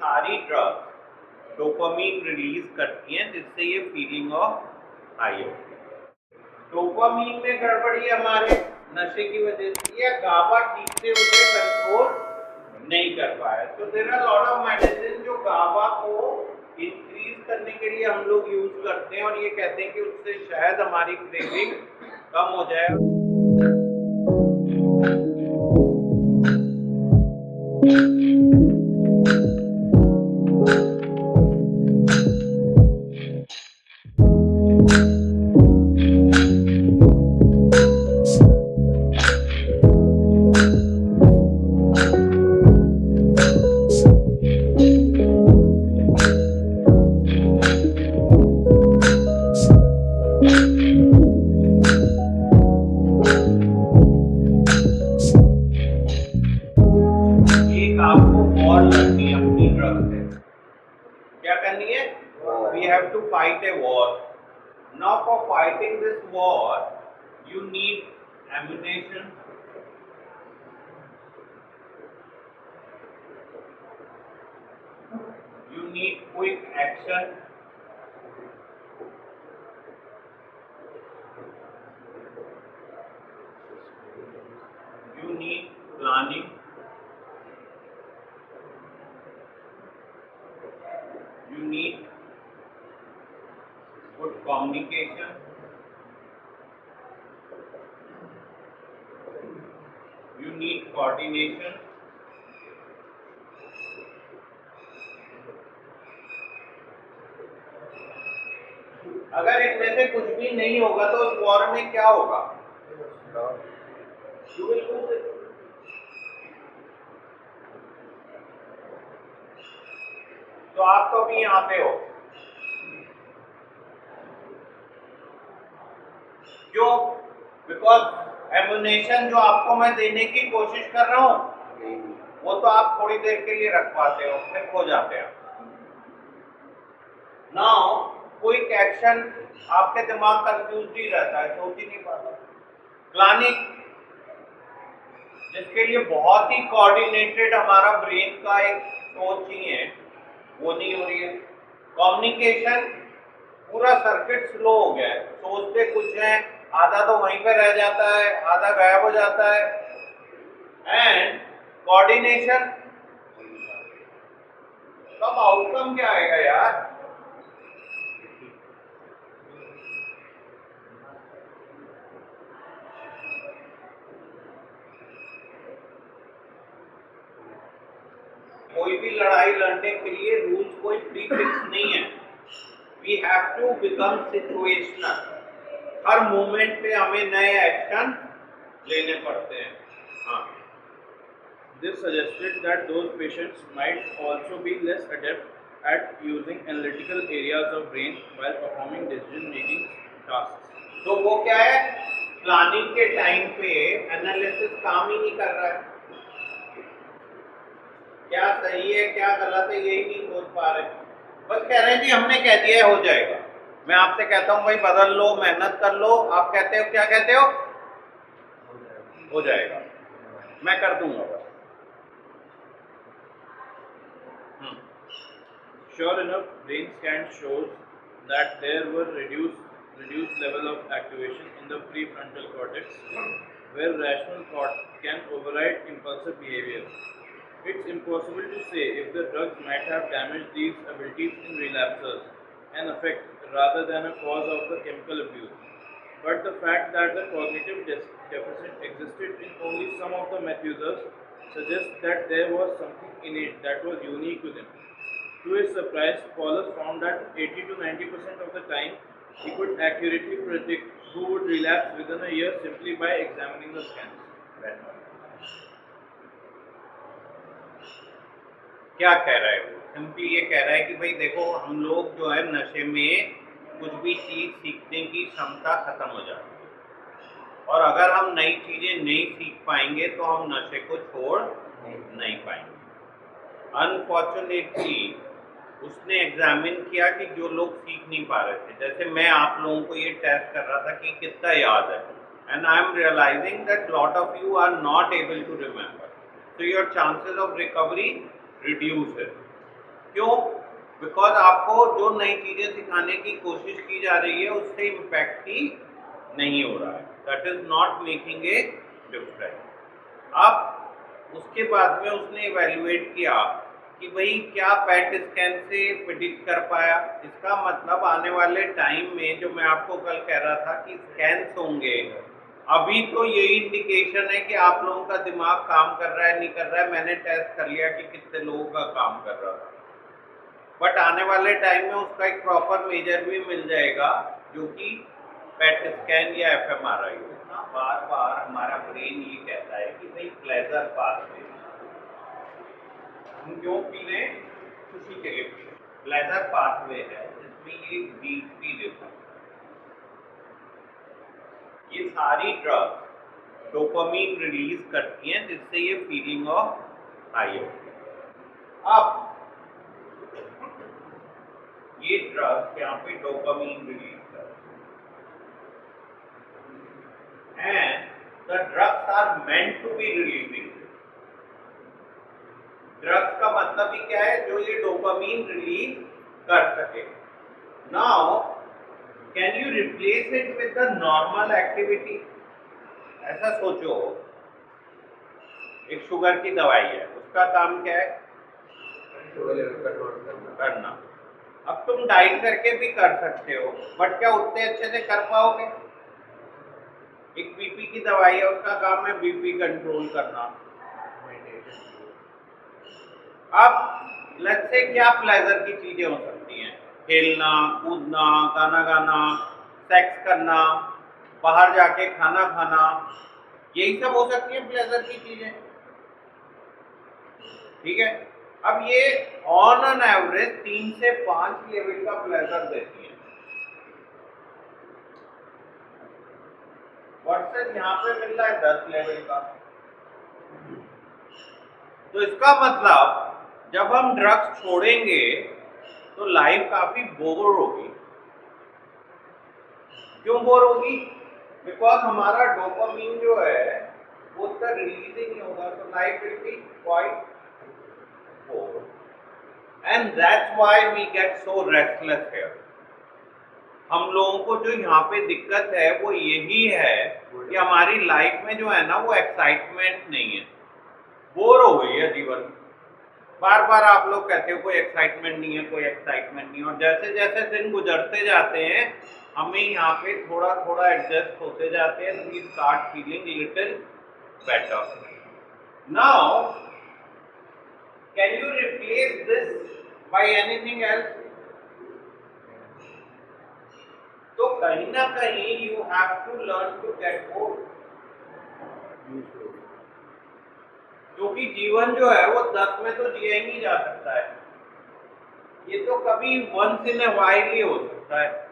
सारी drugs dopamine release करती हैं जिससे ये फीलिंग ऑफ हाई होती है। डोपामीन में गड़बड़ी हमारे नशे की वजह से या गाबा ठीक से उसे कंट्रोल नहीं कर पाया। तो there are lot of medicine जो गाबा को इंक्रीज करने के लिए हम लोग यूज करते हैं और ये कहते हैं कि उससे शायद हमारी क्रेविंग कम हो जाए। क्या करनी है? We have to fight a war. Now for fighting this war, you need ammunition. You need quick action. You need planning. You need good communication. You need coordination. अगर इनमें से कुछ भी नहीं होगा तो उस वॉर में क्या होगा? You will lose it. तो आप तो अभी यहाँ पे हो, क्यों? बिकॉज एम्युनेशन जो आपको मैं देने की कोशिश कर रहा हूँ वो तो आप थोड़ी देर के लिए रख पाते हो, फिर खो जाते हैं। नाउ क्विक एक्शन, आपके दिमाग कंफ्यूज ही रहता है, सोच ही नहीं पाता। प्लानिंग, जिसके लिए बहुत ही कोऑर्डिनेटेड हमारा ब्रेन का एक सोच ही है, वो नहीं हो रही है। कम्युनिकेशन, पूरा सर्किट स्लो हो गया है, सोचते कुछ है, आधा तो वहीं पे रह जाता है, आधा गायब हो जाता है। एंड कोऑर्डिनेशन, तब आउटकम क्या आएगा यार? कोई भी लड़ाई लड़ने के लिए रूल्स कोई प्री फिक्स नहीं है। We have to become situational. हर मोमेंट पे हमें नए एक्शन लेने पड़ते हैं। हाँ, This suggested that those patients might also be less adept at using analytical areas of brain while performing decision-making tasks. तो वो क्या है? प्लानिंग के टाइम पे एनालिसिस काम ही नहीं कर रहा है। क्या सही है क्या गलत है यही नहीं सोच पा रहे, बस कह रहे हैं जी हमने कह दिया है हो जाएगा। मैं आपसे कहता हूँ भाई बदल लो, मेहनत कर लो, आप कहते हो क्या कहते हो? हो जाएगा, मैं कर दूंगा बस। Sure enough, brain scan shows that there were reduced level of activation in the prefrontal cortex, where rational thought can override impulsive behavior. It's impossible to say if the drugs might have damaged these abilities in relapsers, an effect rather than a cause of the chemical abuse. But the fact that the cognitive deficit existed in only some of the meth users suggests that there was something innate that was unique to them. To his surprise, Paulus found that 80 to 90% of the time he could accurately predict who would relapse within a year simply by examining the scans. क्या कह रहा है वो? Simply ये कह रहा है कि भाई देखो हम लोग जो है नशे में कुछ भी चीज़ सीखने की क्षमता खत्म हो जाती है और अगर हम नई चीज़ें नहीं सीख पाएंगे तो हम नशे को छोड़ नहीं पाएंगे। अनफॉर्चुनेटली उसने एग्जामिन किया कि जो लोग सीख नहीं पा रहे थे, जैसे मैं आप लोगों को ये टेस्ट कर रहा था कि कितना याद है, and I am realising that lot of you are not able to remember, so your chances of recovery reduces. क्यों? बिकॉज आपको जो नई चीजें सिखाने की कोशिश की जा रही है उससे इम्पैक्ट ही नहीं हो रहा है, that is not making a difference. अब उसके बाद में उसने इवेल्युएट किया कि भाई क्या पैट स्कैन से प्रिडिक्ट कर पाया। इसका मतलब आने वाले टाइम में जो मैं आपको कल कह रहा था कि स्कैन्स होंगे, अभी तो यही इंडिकेशन है कि आप लोगों का दिमाग काम कर रहा है नहीं कर रहा है, मैंने टेस्ट कर लिया कि कितने लोगों का काम कर रहा था, बट आने वाले टाइम में उसका एक प्रॉपर मेजर भी मिल जाएगा जो कि पेट स्कैन या एफएमआरआई होगा। बार बार हमारा ब्रेन ये कहता है कि भाई प्लेजर पाथवे, हम क्यों पी रहे हैं? खुशी के लिए पी रहे हैं। प्लेजर पाथवे है जिसमें ये डीपली देखो, ये सारी ड्रग्स डोपामीन रिलीज करती हैं जिससे ये फीलिंग ऑफ हाई होती है। अब ये ड्रग्स यहाँ पे डोपामीन रिलीज करती है and the drugs are meant to be releasing. Drugs का मतलब ही क्या है? जो ये डोपामीन रिलीज कर सके। Now can you replace it with the normal activity? ऐसा सोचो, एक शुगर की दवाई है, उसका काम क्या है? शुगर लेवल कंट्रोल करना। अब तुम डाइट करके भी कर सकते हो, बट क्या उतने अच्छे से कर पाओगे? एक बीपी की दवाई है, उसका काम है बीपी कंट्रोल करना। अब लेट्स से क्या प्लेजर की चीजें हो सकती हैं? खेलना, कूदना, गाना गाना, सेक्स करना, बाहर जाके खाना खाना, यही सब हो सकती है प्लेजर की चीजें। ठीक है, अब ये ऑन एन एवरेज 3 से 5 लेवल का प्लेजर देती है वर्सेस यहाँ पे मिल रहा है 10 लेवल का। तो इसका मतलब जब हम ड्रग्स छोड़ेंगे तो लाइफ काफी बोर होगी। क्यों बोर होगी? बिकॉज हमारा डोपामीन जो है वो उतना रिलीज ही नहीं होगा, तो life will be quite bore and that's why we get so restless here. हम लोगों को जो यहाँ पे दिक्कत है वो यही है कि हमारी लाइफ में जो है ना वो एक्साइटमेंट नहीं है, बोर हो गई है जीवन। बार बार आप लोग कहते हो कोई एक्साइटमेंट नहीं है, कोई एक्साइटमेंट नहीं है, और जैसे जैसे दिन गुजरते जाते हैं हमें यहाँ पे थोड़ा थोड़ा एडजस्ट होते जाते हैं, we start feeling little better. Now can you replace this by anything else? तो कहीं ना कहीं you have to learn to get bored, क्योंकि जीवन जो है वो 10 में तो जिया ही नहीं जा सकता है, ये तो कभी once in a while he हो सकता है।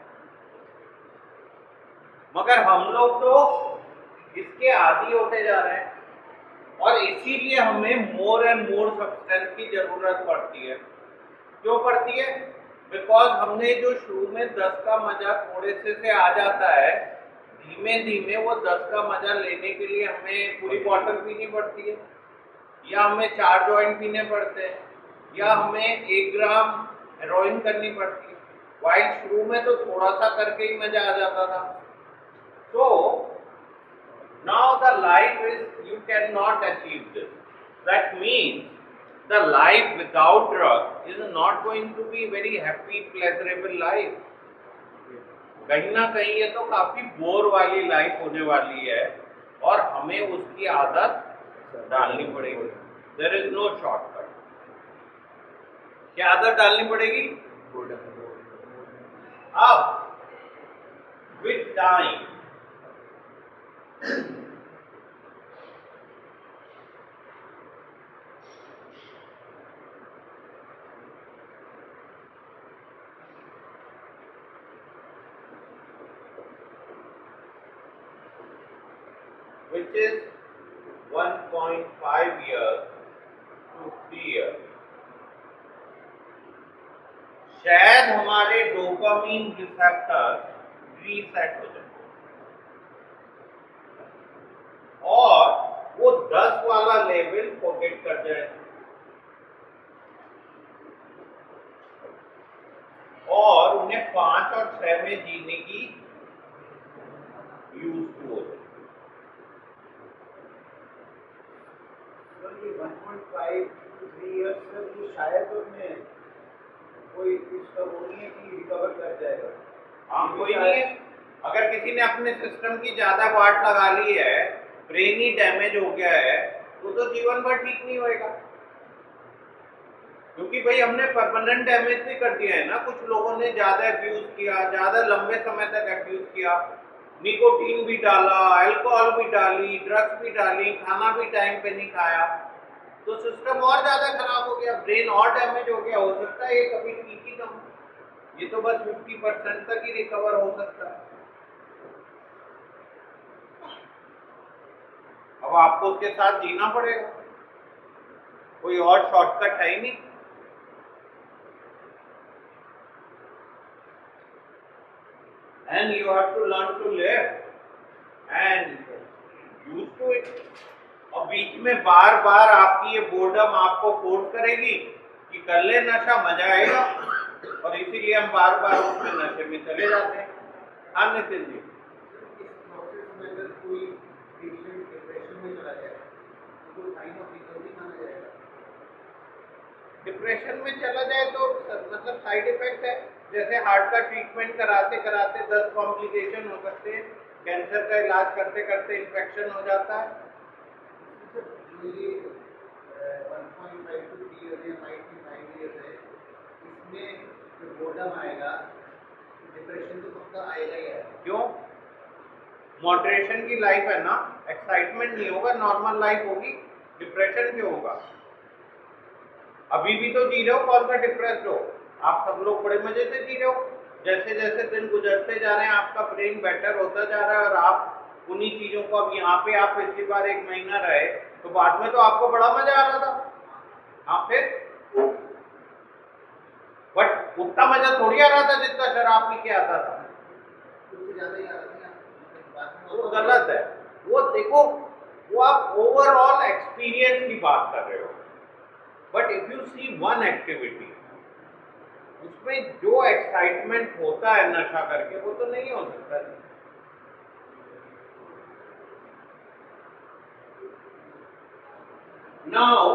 मगर हम लोग तो इसके आदी होते जा रहे हैं और इसीलिए हमें मोर एंड मोर सब्सटेंस की जरूरत पड़ती है। क्यों पड़ती है? बिकॉज हमने जो शुरू में 10 का मजा थोड़े से आ जाता है, धीमे धीमे वो 10 का मजा लेने के लिए हमें पूरी बॉटल पीनी पड़ती है, या हमें 4 जॉइंट पीने पड़ते हैं, या हमें 1 ग्राम हेरोइन करनी पड़ती है। वाइल शुरू में तो थोड़ा सा करके ही मजा आ जाता था। So now the life is, you cannot achieve this. That means the life without drug is not going to be very happy, pleasurable life. कहीं ना कहीं ये तो काफी बोर वाली लाइफ होने वाली है और हमें उसकी आदत डालनी पड़ेगी। There is no shortcut. क्या आदत डालनी पड़ेगी? अब with time which is 1.5 years to 3 years, शायद हमारे डोपामीन रिसेप्टर रीसेट हो जाए और वो 10 वाला लेवल फॉरगेट कर जाए। अपने 5 और 6 में जीने की यूज टू हो। ये 1.5 to 3 years से तो शायद उसमें कोई इसका वो नहीं है कि रिकवर कर जाएगा। हाँ, कोई नहीं है। अगर किसी ने अपने सिस्टम की ज्यादा वाट लगा ली है, ब्रेन ही डैमेज हो गया है, तो जीवन भर ठीक नहीं होएगा, क्योंकि भाई हमने परमानेंट डैमेज भी कर दिया है ना। कुछ लोगों ने ज्यादा अब्यूज किया, ज्यादा लंबे समय तक अब्यूज किया, निकोटीन भी डाला, अल्कोहल भी डाली, ड्रग्स भी डाली, खाना भी टाइम पे नहीं खाया, तो सिस्टम और ज्यादा खराब हो गया, ब्रेन और डैमेज हो गया। हो सकता है ये कभी ठीक ही ना हो, ये तो बस 50% तक ही रिकवर हो सकता है। अब आपको उसके साथ जीना पड़ेगा, कोई और शॉर्टकट है ही नहीं। And you have to learn to live and use to it. और बीच में बार बार आपकी ये बोर्डम आपको फोर्स करेगी कि कर ले नशा, मजा आएगा, और इसीलिए हम बार बार उसमें नशे में चले जाते हैं। हाँ नितिन जी, इस प्रोसेस में अगर कोई पेशेंट डिप्रेशन में चला जाए तो साइन ऑफ रिकवरी माना जाएगा। डिप्रेशन में चला जाए तो मतलब साइड इफेक्ट है, जैसे हार्ट का ट्रीटमेंट कराते कराते 10 कॉम्प्लिकेशन हो सकते हैं, कैंसर का इलाज करते करते इन्फेक्शन हो जाता है। ये 1.5 to 3 years या 5 to 5 years है, इसमें जो बोर्डम आएगा, डिप्रेशन तो पक्का आएगा ही आएगा। क्यों? मॉडरेशन की लाइफ है ना, एक्साइटमेंट नहीं होगा, नॉर्मल लाइफ होगी, डिप्रेशन क्यों होगा? अभी भी तो जी रहे हो, कौन सा डिप्रेस्ड हो? आप सब लोग बड़े मजे से जी रहे हो। जैसे जैसे दिन गुजरते जा रहे हैं आपका ब्रेन बेटर होता जा रहा है, और आप उन्हीं चीजों को, अब यहाँ पे आप पिछली बार 1 महीना रहे तो बाद में तो आपको बड़ा मजा आ रहा था। हाँ फिर, बट उतना मजा थोड़ी आ रहा था जितना शराब पी के आता था। उससे ज़्यादा ही आ रहा था। वो गलत है। वो देखो, वो आप ओवरऑल एक्सपीरियंस की बात कर रहे हो, but if you see one activity, उसमें जो एक्साइटमेंट होता है नशा करके, वो तो नहीं हो सकता। नाउ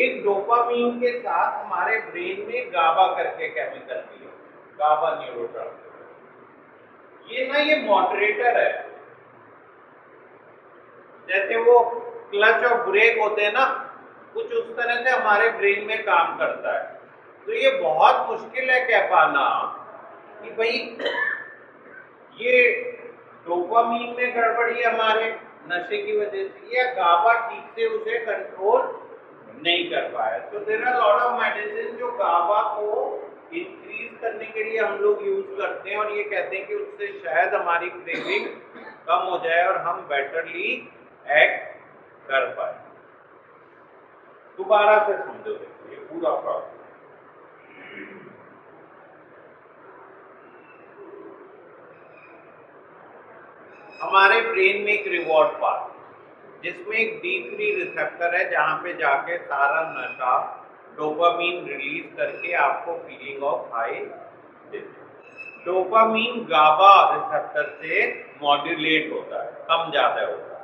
एक डोपामीन के साथ हमारे ब्रेन में गाबा करके केमिकल भी है, गाबा न्यूरोट्रांसमीटर। ये मॉडरेटर है, जैसे वो क्लच और ब्रेक होते हैं ना, कुछ उस तरह से हमारे ब्रेन में काम करता है। तो ये बहुत मुश्किल है कह पाना कि भाई ये डोपामीन में गड़बड़ी है हमारे नशे की वजह से, या गाबा ठीक से उसे कंट्रोल नहीं कर पाया। तो there are lot of medicine जो गाबा को इंक्रीज करने के लिए हम लोग यूज करते हैं, और ये कहते हैं कि उससे शायद हमारी क्रेविंग कम हो जाए और हम बेटरली एक्ट कर पाए। दोबारा से समझो, ये पूरा प्रोसेस। हमारे ब्रेन में एक रिवॉर्ड पाथ, जिसमें एक D3 रिसेप्टर है, जहां पे जाके सारा नशा डोपामीन रिलीज करके आपको फीलिंग ऑफ हाई देते। डोपामीन गाबा रिसेप्टर से मॉड्यूलेट होता है, कम ज्यादा होता है।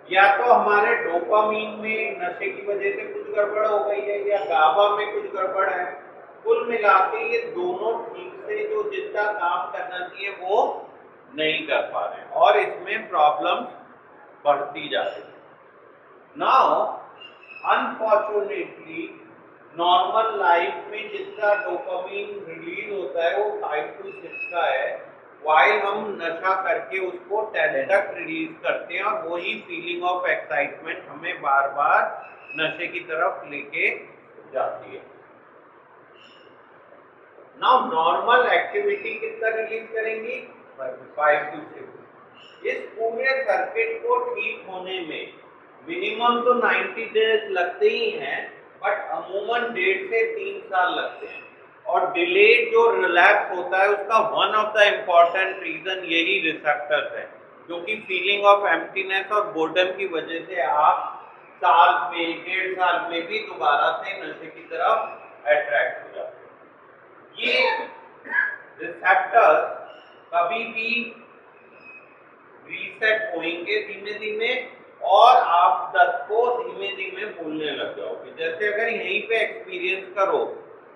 या तो हमारे डोपामीन में नशे की वजह से कुछ गड़बड़ हो गई है, या गाबा में कुछ गड़बड़ है। कुल मिला के ये दोनों ठीक से जो जितना काम करना चाहिए वो नहीं कर पा रहे, और इसमें प्रॉब्लम बढ़ती जा रही है। नाउ अनफॉर्चुनेटली नॉर्मल लाइफ में जितना डोपामीन रिलीज होता है वो 5 to 6 का है, वाइल हम नशा करके उसको 10 तक रिलीज करते हैं, और वही फीलिंग ऑफ एक्साइटमेंट हमें बार बार नशे की तरफ लेके जाती है। नाउ नॉर्मल एक्टिविटी कितना रिलीज करेंगी? 5 to 6। इस पूरे सर्किट को ठीक होने में मिनिमम तो 90 डेज लगते ही हैं, बट अमूमन 1.5 से 3 साल लगते हैं। और डिलेड जो रिलैप्स होता है उसका one of the important reason यही रिसेप्टर्स है, क्योंकि फीलिंग ऑफ एम्प्टीनेस और बोर्डम की वजह से आप साल में 1.5 साल में भी दोबारा से नशे की तरफ अट्रैक्ट हो जाते हैं। ये रिसेप्टर्स कभी भी रीसेट होंगे धीमे धीमे और आप दर्द को धीमे धीमे भूलने लग जाओगे। जैसे अगर यहीं पे एक्सपीरियंस करो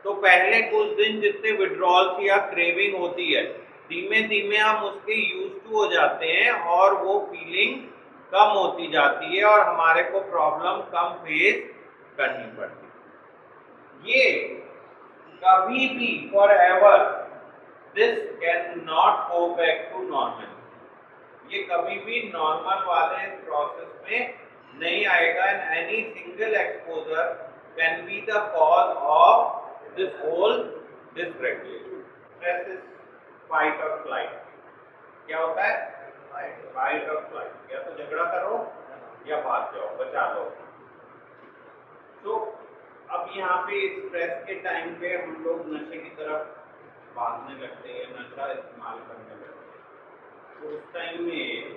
तो पहले कुछ दिन जितने विड्रॉल्स या क्रेविंग होती है धीमे धीमे हम उसके यूज टू हो जाते हैं और वो फीलिंग कम होती जाती है और हमारे को प्रॉब्लम कम फेस करनी पड़ती है। ये कभी भी for ever this can not go back to normal. ये कभी भी नॉर्मल वाले प्रोसेस में नहीं आएगा and any single exposure can be the cause of this whole dysregulation. Stress is fight और फ्लाइट। क्या होता है? फाइट और फ्लाइट। या तो झगड़ा करो या भाग जाओ, बचा लो। तो अब यहाँ पे स्ट्रेस के टाइम पे हम लोग नशे की तरफ भागने लगते हैं, नशा इस्तेमाल करने लगते हैं। तो उस टाइम में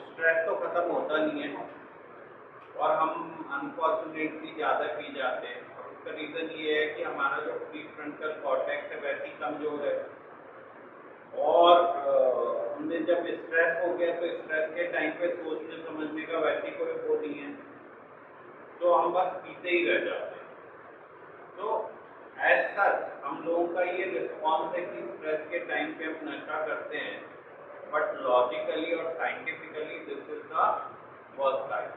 स्ट्रेस तो खत्म होता नहीं है और हम अनफॉर्चुनेटली ज़्यादा पी जाते हैं। उसका रीज़न ये है कि हमारा जो प्री फ्रंटल कॉर्टेक्स है वैसे ही कमज़ोर है और हमने जब स्ट्रेस हो गया तो स्ट्रेस के टाइम पे सोचने समझने का वैसे ही कोई वो नहीं है, तो हम बस पीते ही रह जाते हैं। तो एज सच हम लोगों का ये रिस्पॉन्स है कि स्ट्रेस के टाइम पे हम नशा करते हैं, बट लॉजिकली और scientifically this is the worst time.